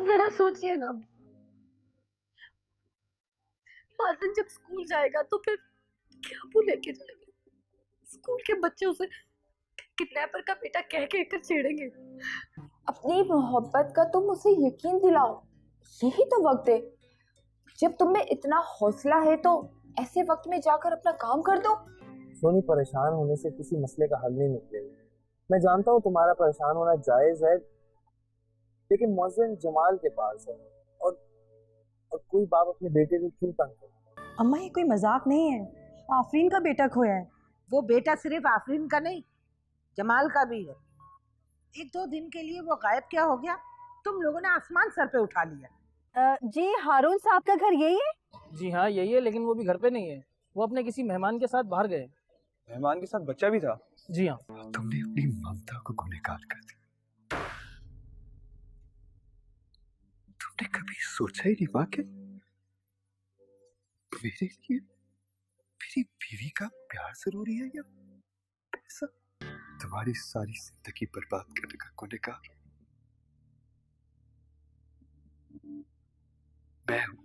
जरा सोचिए ना, माजन जब स्कूल जाएगा तो फिर क्या वो लेके जाएगा? स्कूल के बच्चे उसे किडनैपर का बेटा कह कह कर छेड़ेंगे। अपनी मोहब्बत का तुम उसे यकीन दिलाओ, यही तो वक्त है। जब तुम में इतना हौसला है तो ऐसे वक्त में जाकर अपना काम कर दो। सोनी, परेशान होने से किसी मसले का हल नहीं निकलेगा। मैं जानता हूँ तुम्हारा परेशान होना जायज है, लेकिन मोहसिन जमाल के पास है और कोई बाप अपने बेटे को क्यों तंग करे? अम्मा ये कोई मजाक नहीं है, आफरीन का बेटा खोया है। वो बेटा सिर्फ आफरीन का नहीं, जमाल का भी है। एक दो दिन के लिए वो गायब क्या हो गया, तुम लोगों ने आसमान सर पे उठा लिया। जी हारून साहब का घर यही है? जी हाँ यही है, लेकिन वो भी घर पे नहीं है, वो अपने किसी मेहमान के साथ बाहर गए। मेहमान के साथ बच्चा भी था? जी हाँ। तुमने अपनी ममता को गुनहगार कर दिया। तुमने कभी सोचा ही नहीं वाकई मेरे लिए मेरी बीवी का प्यार जरूरी है या पैसा? तुम्हारी सारी जिंदगी बर्बाद करने का गुनहगार मैं हूं।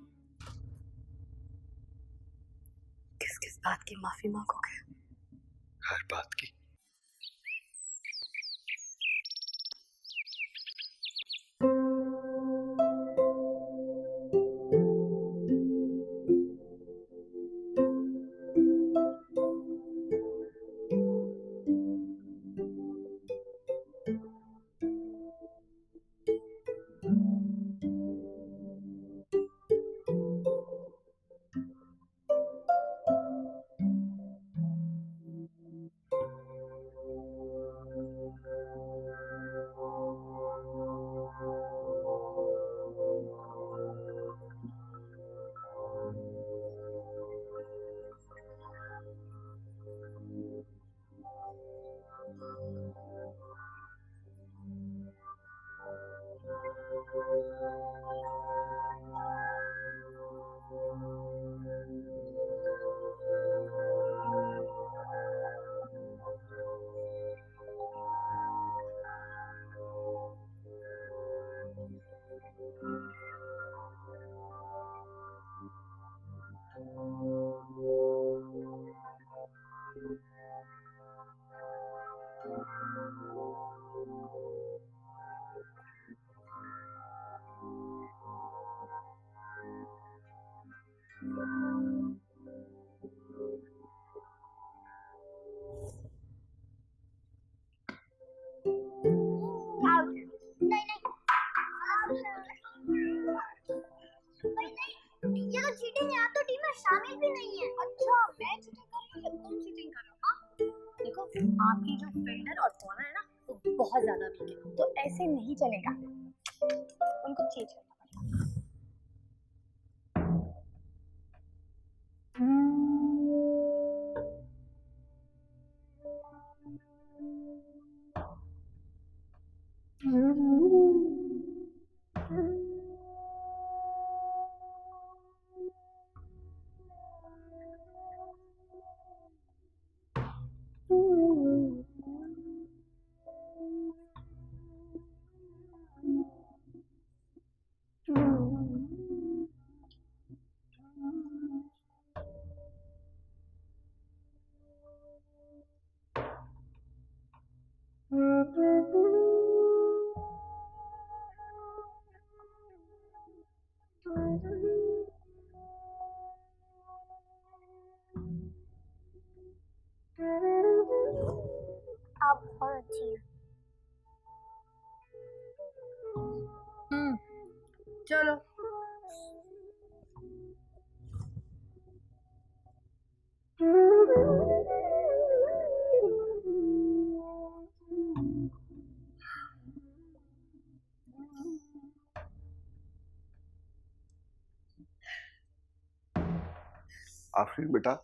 किस किस बात की माफी मांगोगे? हर बात की। ये तो चीटिंग है, आप तो टीम में शामिल भी नहीं है। अच्छा, मैं चीटिंग कर रही हूँ, तुम चीटिंग कर रहे हो? हाँ देखो, आपकी जो फील्डर और बॉलर है ना, वो बहुत ज्यादा वीक है, तो ऐसे नहीं चलेगा, उनको चेंज करना पड़ेगा। आप बहुत अच्छी हैं। चलो आफरीन बेटा,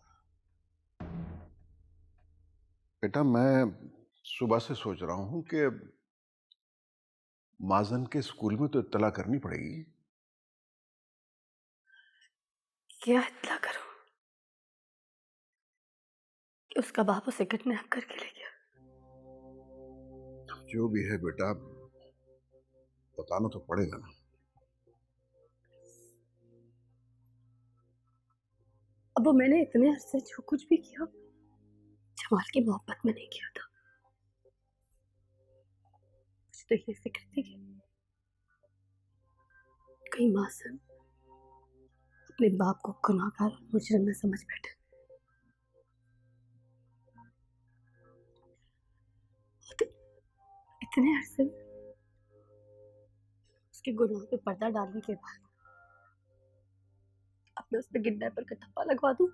मैं सुबह से सोच रहा हूं कि माजन के स्कूल में तो इत्तला करनी पड़ेगी। क्या इत्तला करो कि उसका बाप उसे किडनैप करके ले गया? जो भी है बेटा, बताना तो पड़ेगा ना। अब मैंने इतने अरसे जो कुछ भी किया जमाल की मोहब्बत में नहीं किया था। मुझे तो ये फिक्र थी कि कहीं मासूम अपने बाप को गुनाहगार और मुजरिम न समझ बैठे। तो इतने अरसे में उसके गुनाह पे पर्दा डालने के बाद अब मैं उस पे किडनैपर का ठप्पा लगवा दूं,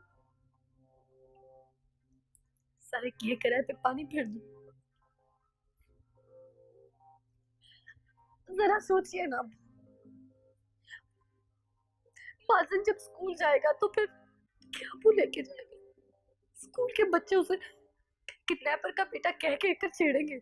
सारे किए कराए पे पानी फेर दूं। जरा सोचिए ना, माजिद जब स्कूल जाएगा तो फिर क्या वो लेके जाएगा? स्कूल के बच्चे उसे किडनैपर का बेटा कह कर छेड़ेंगे।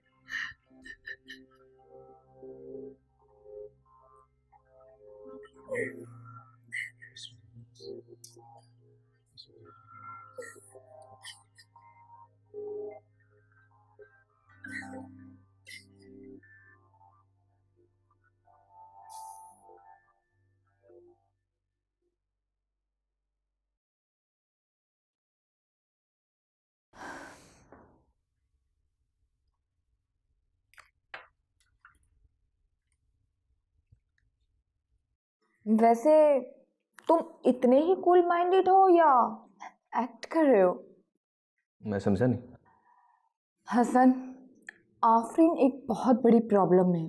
वैसे तुम इतने ही कूल माइंडेड हो या एक्ट कर रहे हो? मैं समझा नहीं। हसन, आफरीन एक बहुत बड़ी प्रॉब्लम है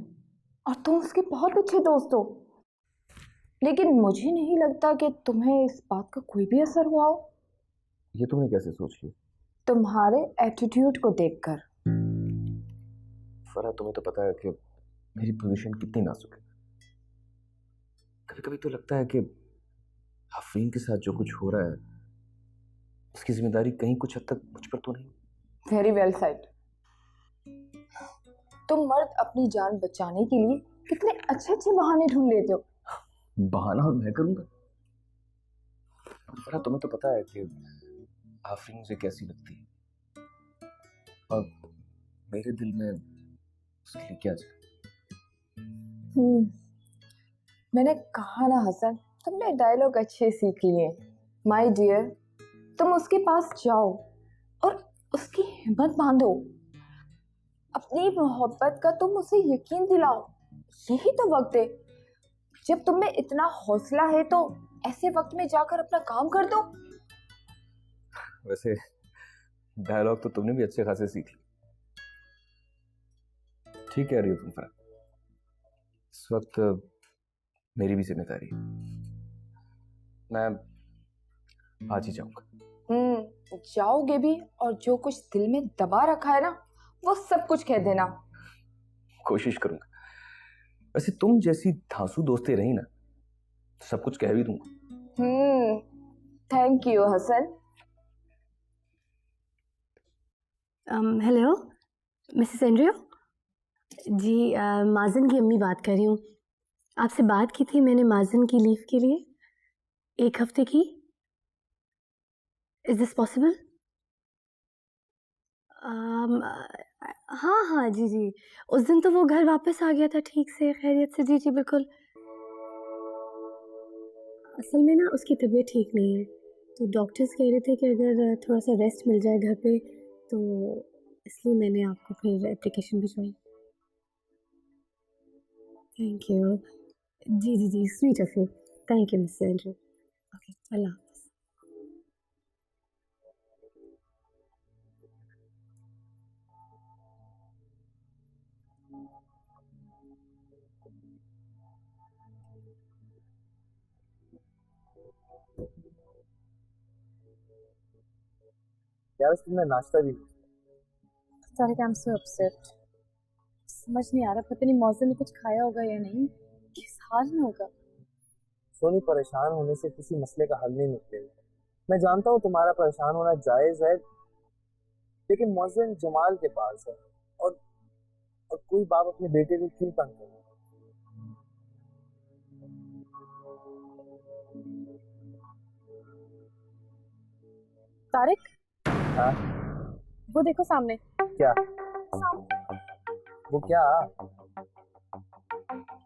और तुम उसके बहुत अच्छे दोस्त हो, लेकिन मुझे नहीं लगता कि तुम्हें इस बात का कोई भी असर हुआ हो। ये तुमने कैसे सोच लिया? तुम्हारे एटीट्यूड को देखकर। फरा, तुम्हें तो पता है कि मेरी पोजीशन कितनी नाजुक है। कभी कभी तो लगता है कि आफरीन के साथ जो कुछ हो रहा है उसकी जिम्मेदारी कहीं कुछ हद तक मुझ पर तो नहीं। Very well said. तुम मर्द अपनी जान बचाने के लिए कितने अच्छे अच्छे बहाने ढूंढ लेते हो। बहाना और मैं करूंगा? फरा, तुम्हें तो पता है कि आफरीन मुझे कैसी लगती है और मेरे दिल में उसके लिए क्या जगह। मैंने कहा ना हसन, तुमने डायलॉग अच्छे सीख लिए। माय डियर, तुम उसके पास जाओ और उसकी हिम्मत बांधो। अपनी मोहब्बत का तुम उसे यकीन दिलाओ। यही तो वक्त है। जब तुम में इतना हौसला है तो ऐसे वक्त में जाकर अपना काम कर दो। वैसे डायलॉग तो तुमने भी अच्छे खासे सीख लिए। ठीक कह रही हो तुम फरा। इस वक्त मेरी भी जिम्मेदारी है। मैं आज ही जाऊंगा। जाओगे भी और जो कुछ दिल में दबा रखा है ना वो सब कुछ कह देना। कोशिश करूंगा। वैसे तुम जैसी धांसू दोस्तें रही ना, सब कुछ कह भी दूंगा। Thank you Hasan. Hello Mrs Andrio ji, Mazin की अम्मी बात कर रही हूँ। आपसे बात की थी मैंने माजिन की लीव के लिए 1 हफ्ते की। Is this possible? हाँ हाँ जी जी, उस दिन तो वो घर वापस आ गया था ठीक से, खैरियत से। जी जी बिल्कुल। असल में ना उसकी तबीयत ठीक नहीं है, तो डॉक्टर्स कह रहे थे कि अगर थोड़ा सा रेस्ट मिल जाए घर पे, तो इसलिए मैंने आपको फिर एप्लीकेशन भिजवाई। Thank you. जी जी जी, sweet of you. Thank you miss Andrew. Okay, अल्लाह हाफ़िज़। यार तुमने नाश्ता भी Tariq, I am so upset. समझ नहीं आ रहा, पता नहीं मौसम ने कुछ खाया होगा या नहीं, किस हाल में होगा। सोनी, परेशान होने से किसी मसले का हल नहीं निकलेगा। मैं जानता हूँ तुम्हारा परेशान होना जायज है, लेकिन मौजन जमाल के पास है और कोई बाप अपने बेटे को क्यों तंग करे? तारिक, हाँ? वो देखो सामने। क्या? वो क्या?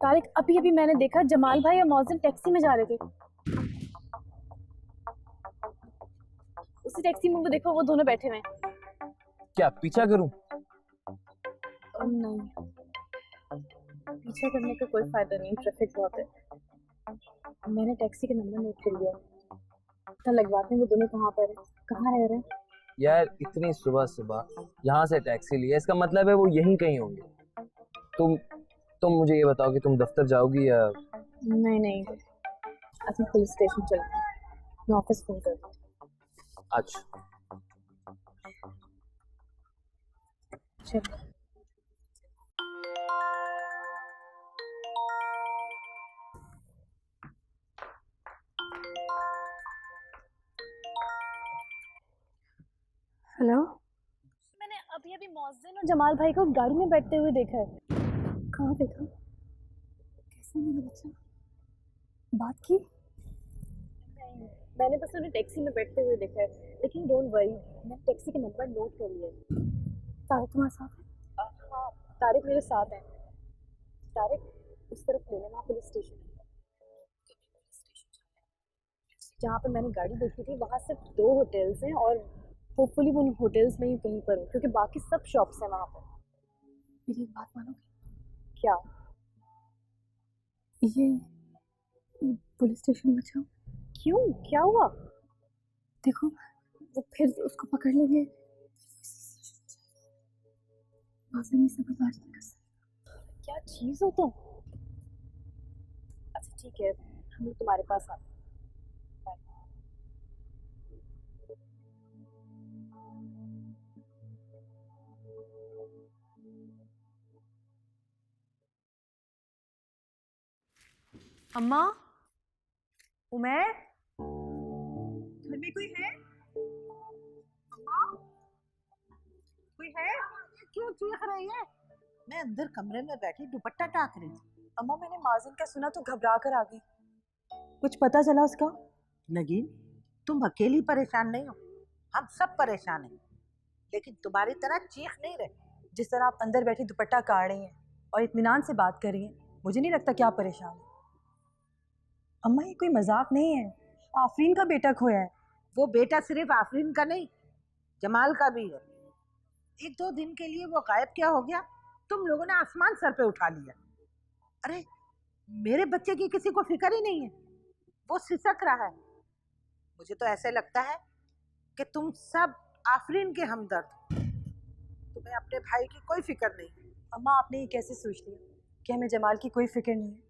तारिक, अभी अभी मैंने देखा जमाल भाई और मौजन टैक्सी में जा रहे थे। उसी टैक्सी में वो देखो, वो दोनों बैठे हुए हैं। क्या पीछा करूं? नहीं, पीछा करने का कोई फायदा नहीं, ट्रैफिक बहुत है। मैंने टैक्सी का नंबर नोट कर लिया, पता लगवाते हैं वो दोनों कहाँ पर है, कहाँ रह रहे हैं। यार इतनी सुबह सुबह यहाँ से टैक्सी लिया, इसका मतलब है वो यहीं कहीं होंगे। तुम मुझे ये बताओ कि तुम दफ्तर जाओगी या? नहीं, अब पुलिस स्टेशन चलते हैं, मैं ऑफिस फोन करती हूँ। अच्छा चलो। हेलो, मैंने अभी अभी मौजन और जमाल भाई को गाड़ी में बैठते हुए देखा है। कहाँ देखा? कैसे मेरा बच्चा? बात की? नहीं, मैंने बस उन्हें टैक्सी में बैठते हुए देखा है, लेकिन डोंट वरी, मैंने टैक्सी का नंबर नोट कर लिया है। तारिक तुम्हारे साथ है? हाँ, तारिक मेरे साथ है। तारिक, उस तरफ लेना, वहाँ पुलिस स्टेशन है। जहाँ पर मैंने गाड़ी देखी थी वहाँ सिर्फ 2 होटल्स हैं और होपफुली वो उन होटल्स में ही कहीं पर हो, क्योंकि बाकी सब शॉप्स हैं वहाँ पर। मेरी एक बात मानोगे? क्या? ये पुलिस स्टेशन में जाओ। क्यों, क्या हुआ? देखो, वो फिर उसको पकड़ लेंगे, मासूमी से बर्दाश्त नहीं कर सकते। क्या चीज हो तुम? अच्छा ठीक है, हम लोग तुम्हारे पास आते हैं। अम्मा, उमैर, घर में कोई है? अम्मा, कोई है? क्यों चीख रही है? मैं अंदर कमरे में बैठी दुपट्टा टाक रही थी। अम्मा, मैंने माजिन का सुना तो घबरा कर आ गई। कुछ पता चला उसका? नगीन, तुम अकेली परेशान नहीं हो, हम सब परेशान हैं, लेकिन तुम्हारी तरह चीख नहीं रहे। जिस तरह आप अंदर बैठी दुपट्टा काट रही हैं और इत्मीनान से बात कर रही हैं, मुझे नहीं लगता कि आप परेशान हैं। अम्मा, ये कोई मजाक नहीं है, आफरीन का बेटा खोया है। वो बेटा सिर्फ आफरीन का नहीं, जमाल का भी है। 1-2 दिन के लिए वो गायब क्या हो गया, तुम लोगों ने आसमान सर पे उठा लिया। अरे मेरे बच्चे की किसी को फिक्र ही नहीं है, वो सिसक रहा है। मुझे तो ऐसे लगता है कि तुम सब आफरीन के हमदर्द हो, तुम्हें अपने भाई की कोई फिक्र नहीं। अम्मा, आपने ये कैसे सोच लिया कि हमें जमाल की कोई फिक्र नहीं है?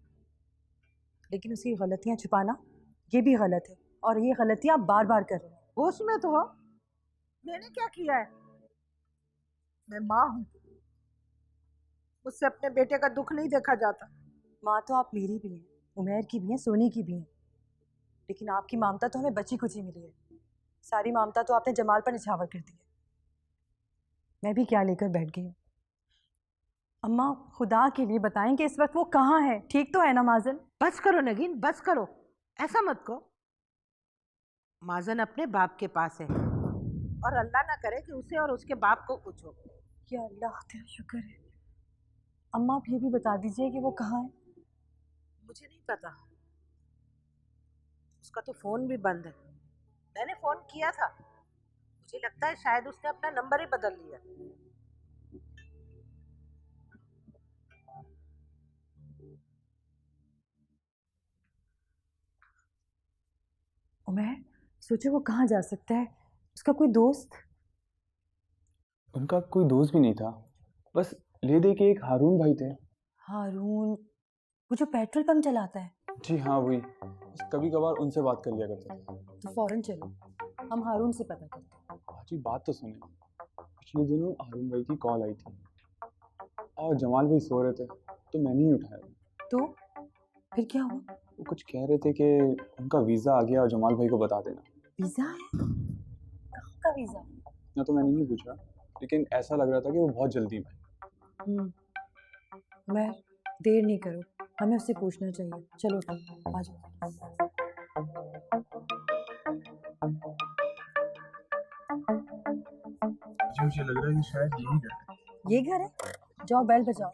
लेकिन उसकी गलतियां छुपाना ये भी गलत है, और ये गलतियां आप बार बार कर रहे हैं। होश में तो हो, मैंने क्या किया है? मैं माँ हूँ, मुझसे अपने बेटे का दुख नहीं देखा जाता। माँ तो आप मेरी भी हैं, उमैर की भी हैं, सोनी की भी हैं, लेकिन आपकी ममता तो हमें बची कुची मिली है। सारी ममता तो आपने जमाल पर निछावर कर दी है। मैं भी क्या लेकर बैठ गई हूँ। अम्मा, खुदा के लिए बताएं कि इस वक्त वो कहाँ है? ठीक तो है ना माजन? बस करो नगीन, बस करो, ऐसा मत कहो। माजन अपने बाप के पास है, और अल्लाह ना करे कि उसे और उसके बाप को कुछ हो। या अल्लाह, तेरा शुक्र है। अम्मा, आप ये भी बता दीजिए कि वो कहाँ है? मुझे नहीं पता, उसका तो फोन भी बंद है। मैंने फोन किया था, मुझे लगता है शायद उसने अपना नंबर ही बदल लिया। उमैर, सोचो वो कहाँ जा सकता है? उसका कोई दोस्त? उनका कोई दोस्त भी नहीं था, बस ले दे के एक हारून भाई थे। हारून, वो जो पेट्रोल पंप चलाता है? जी हाँ, वही। कभी कभार उनसे बात कर लिया करते थे। तो फौरन चलो, हम हारून से पता करते हैं। जी बात तो सुने, पिछले दिनों हारून भाई की कॉल आई थी और जमाल भाई सो रहे थे तो मैंने ही उठाया। तो फिर क्या हुआ? वो कुछ कह रहे थे कि उनका वीज़ा आ गया और जमाल भाई को बता देना। वीज़ा है? कहाँ का वीज़ा? ना तो मैंने नहीं पूछा, लेकिन ऐसा लग रहा था कि वो बहुत जल्दी में। मैं देर नहीं करो, हमें उससे पूछना चाहिए। चलो आ जाओ। मुझे लग रहा है कि शायद यही घर है। ये घर है? जाओ बेल बजाओ।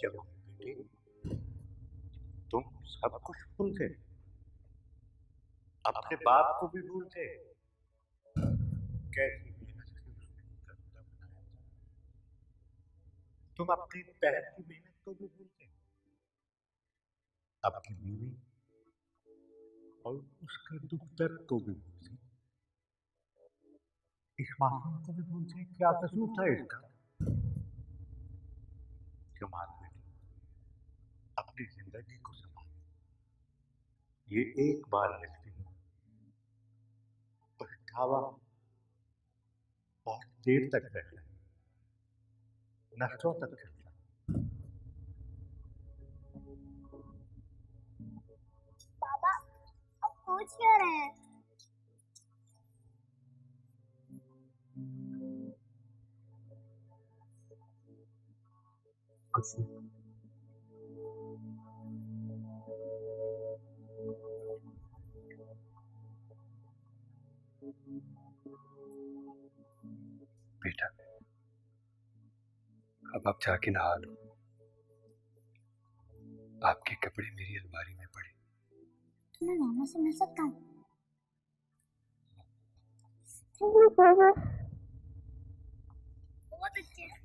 जब बेटे तुम सब कुछ भूल गए, अपने बाप को भी भूल गए, कैसी मेहनत से उसने दफ्तर बनाया था. तुम अपनी बहन की मेहनत को भी भूल गए, आपकी बीवी और उसके दुख दर्द को भी भूल गए, इस मासूम को भी भूल गए. क्या कसूर था इसका? जमाल बेटी अपनी जिंदगी को संभाल, ये एक बार मिलती है, पछतावा बहुत देर तक रहता है, नस्लों तक चलता है. पापा अब सोच क्या रहे हैं? कुछ नहीं. बेटा अब आप जाके नहा लो, आपके कपड़े मेरी अलमारी में पड़े. मैं मामा से मिल सकता हूँ? बहुत अच्छे हैं.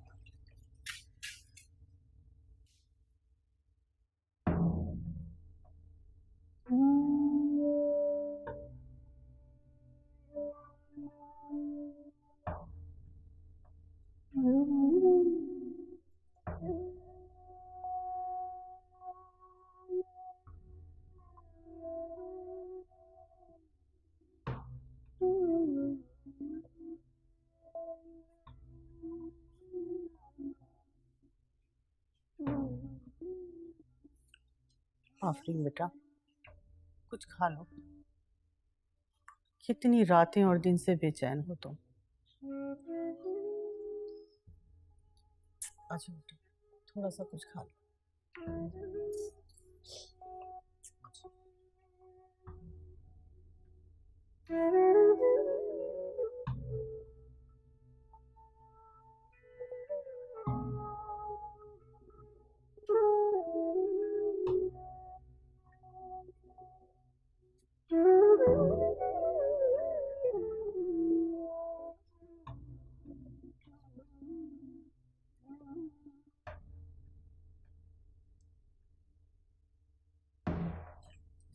आफरीन बेटा कुछ खा लो, कितनी रातें और दिन से बेचैन हो तुम. अच्छा बेटा थोड़ा सा कुछ खा लो.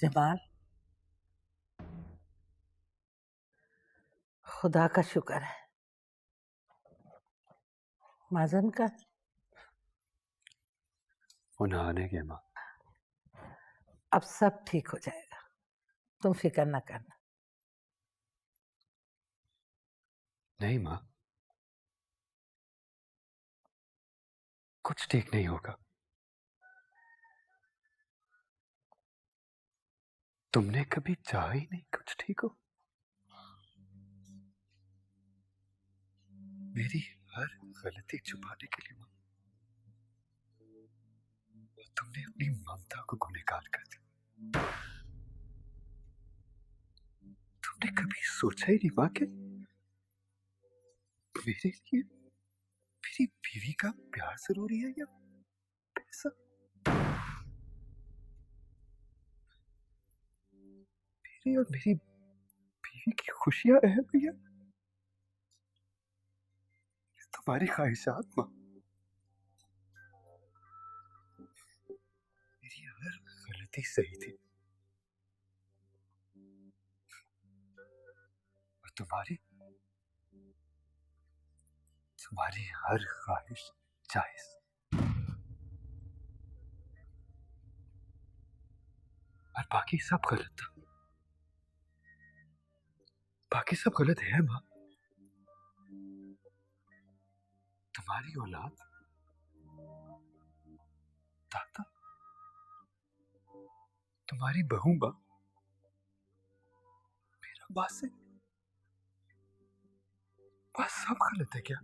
जमाल, खुदा का शुक्र है। माजन का उन्हें आने के माँ। अब सब ठीक हो जाएगा, तुम फिक्र ना करना। नहीं माँ, कुछ ठीक नहीं होगा। तुमने कभी चाहा ही नहीं कुछ ठीक हो। मेरी हर गलती छुपाने के लिए माँ, तुमने अपनी ममता को गुनहगार कर दिया। तुमने कभी सोचा ही नहीं माँ कि मेरे लिए मेरी बीवी का प्यार जरूरी है या पैसा? मेरी और मेरी बीवी की खुशियां अहम है या तुम्हारी ख्वाहिशात माँ? मेरी हर गलती सही थी और तुम्हारी तुम्हारी हर ख्वाहिश जायज। और बाकी सब गलत था। बाकी सब गलत है माँ। तुम्हारी औलाद दादा, तुम्हारी बहू माँ मेरा बात से बस सब गलत है क्या?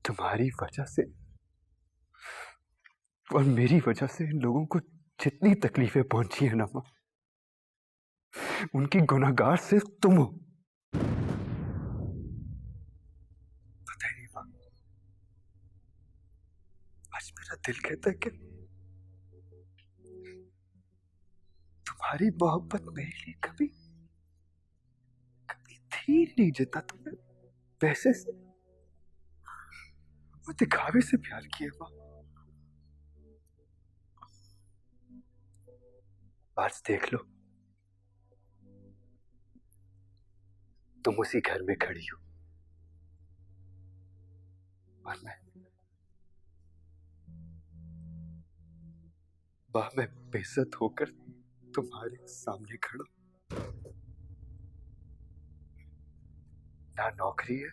तुम्हारी वजह से और मेरी वजह से इन लोगों को जितनी तकलीफें पहुंची है ना माँ, उनकी गुनाहगार सिर्फ तुम हो। पता ही नहीं माँ, आज मेरा दिल कहता है कि तुम्हारी मोहब्बत मेरे लिए कभी कभी थी नहीं, जितना तुमने पैसे से और दिखावे से प्यार किया माँ। आज देख लो, तुम उसी घर में खड़ी हो और मैं में बेइज्जत होकर तुम्हारे सामने खड़ा। ना नौकरी है,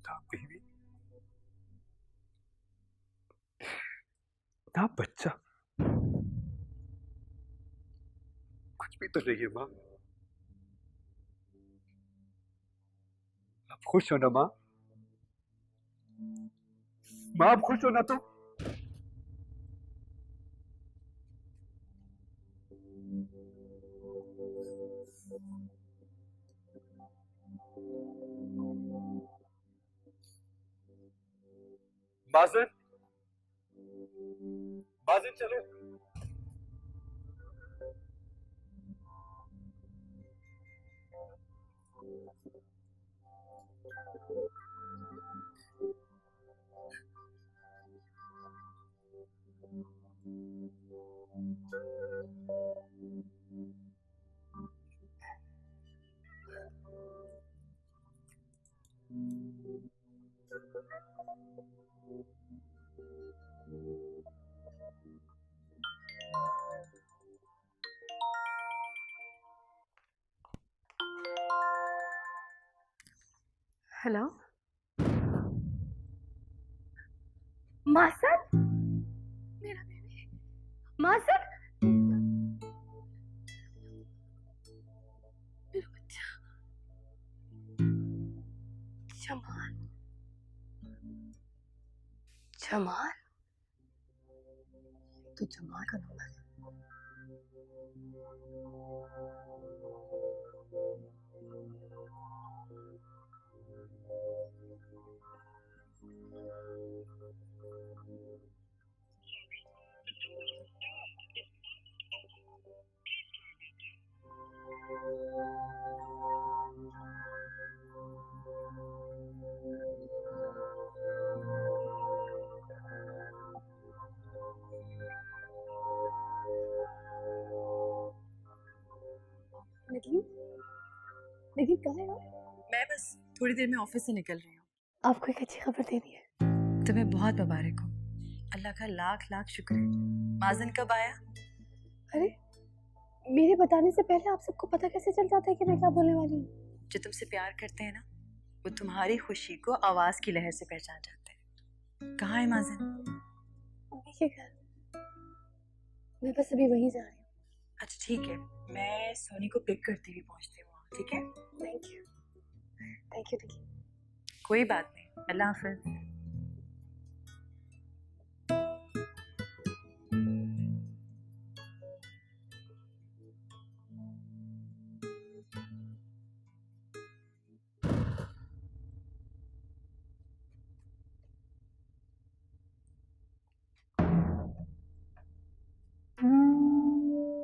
ना बीवी, ना बच्चा, कुछ भी तो नहीं है माँ। आप खुश हो ना माँ? माँ आप खुश हो ना? तो माजन, माजन चलो। हेलो मासन, मेरा बेबी मासन, मेरा बच्चा जमाल। जमाल तो जमाल का नंबर है। कहाँ है? मैं बस थोड़ी देर में ऑफिस से निकल रही हूँ। आपको एक अच्छी खबर देनी है। तुम्हें बहुत मुबारक हो। अल्लाह का लाख लाख शुक्र है। माजन कब आया? अरे मेरे बताने से पहले आप सबको पता कैसे चल जाता है कि मैं क्या बोलने वाली हूँ? जो तुमसे प्यार करते हैं ना, वो तुम्हारी खुशी को आवाज की लहर से पहचान जाते हैं। कहाँ है माजन? ये घर, मैं बस अभी वहीं जा रही हूँ। अच्छा ठीक है, मैं सोनी को पिक करती हुई पहुँचती हूँ वहाँ, ठीक है? थैंक यू निकी। कोई बात नहीं, अल्लाह हाफिज।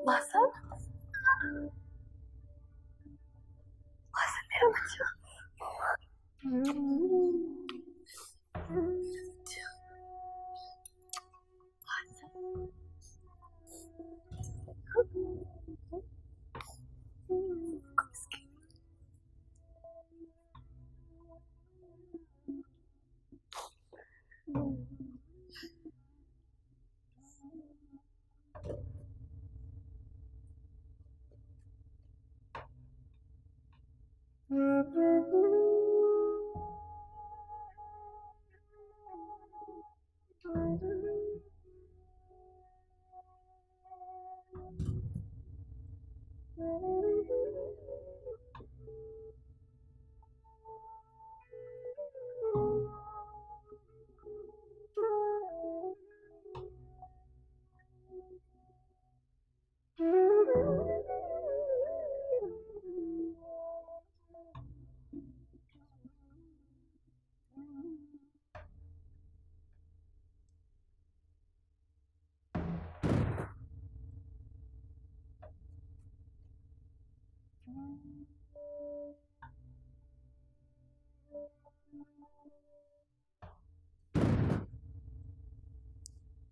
मासन, मासन मेरा बच्चा।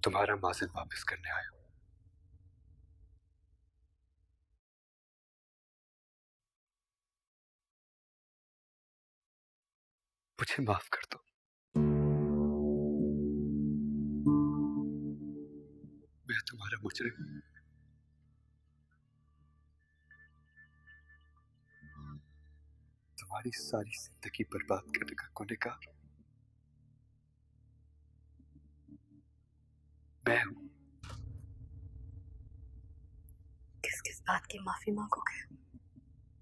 तुम्हारा माजिद वापस करने आया। मुझे माफ कर दो। मैं तुम्हारा मुजरिम हूं। तुम्हारी सारी जिंदगी बर्बाद करने का गुनहगार मैं हूं। किस किस बात की माफी मांगोगे?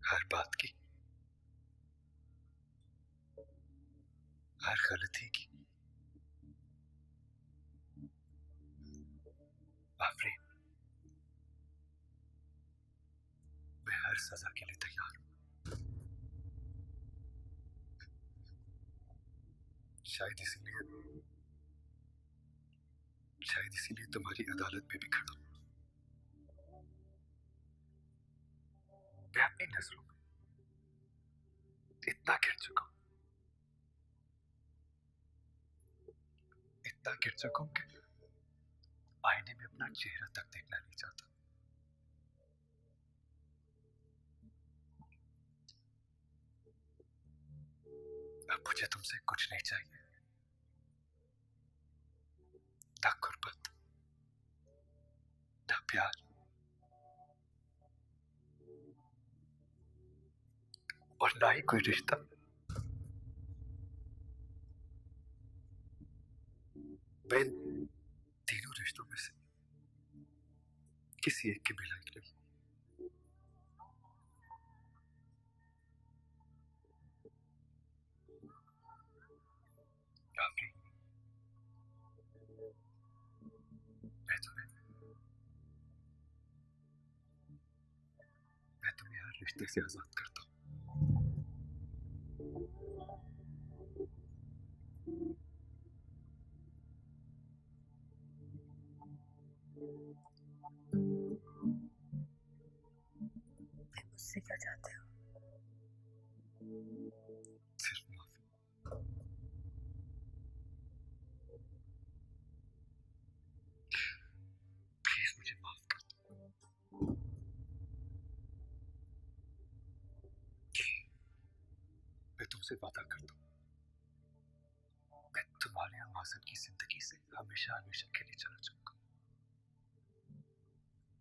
हर बात की, हर गलती की। आफरीन, मैं हर सजा के लिए तैयार हूं। शायद इसीलिए तुम्हारी अदालत में भी खड़ा हूं। मैं अपनी नजरों में इतना गिर चुका हूं, इतना गिर चुका हूं कि आईने में अपना चेहरा तक देखना नहीं चाहता। अब मुझे तुमसे कुछ नहीं चाहिए, ना गुर्बत, ना प्यार, और ना ही कोई रिश्ता। मैं इन तीनों रिश्तों में से किसी एक के भी लायक नहीं। मैं तुम्हें हर रिश्ते से आजाद करता हूं। मुझसे क्या चाहते हो? सिर्फ माफी। प्लीज मुझे माफ कर दो। तुमसे वादा करता हूँ, मैं तुम्हारे और मासन की जिंदगी से हमेशा हमेशा के लिए चला जाऊंगा।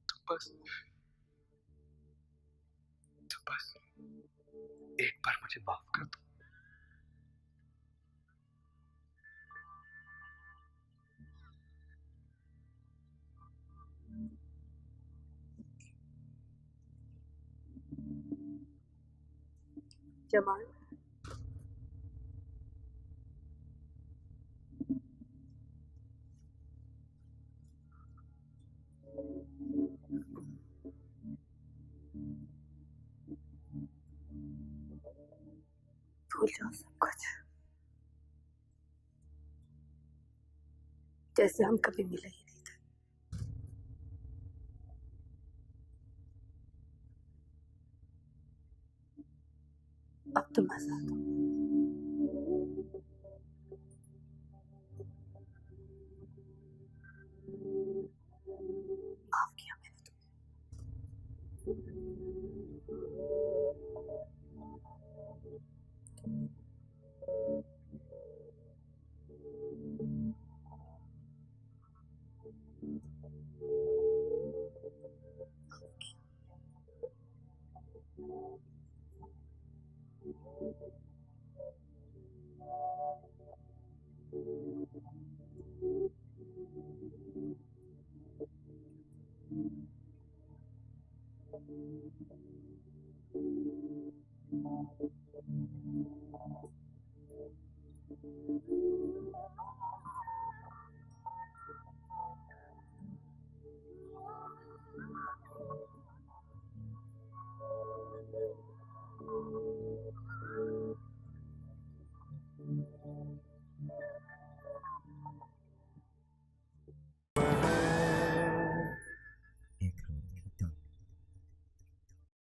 तो बस एक बार मुझे माफ कर दो। जमाल, भूल जाओ सब कुछ, जैसे हम कभी मिले ही नहीं थे। अब तुम आजाद हो। माफ किया मैंने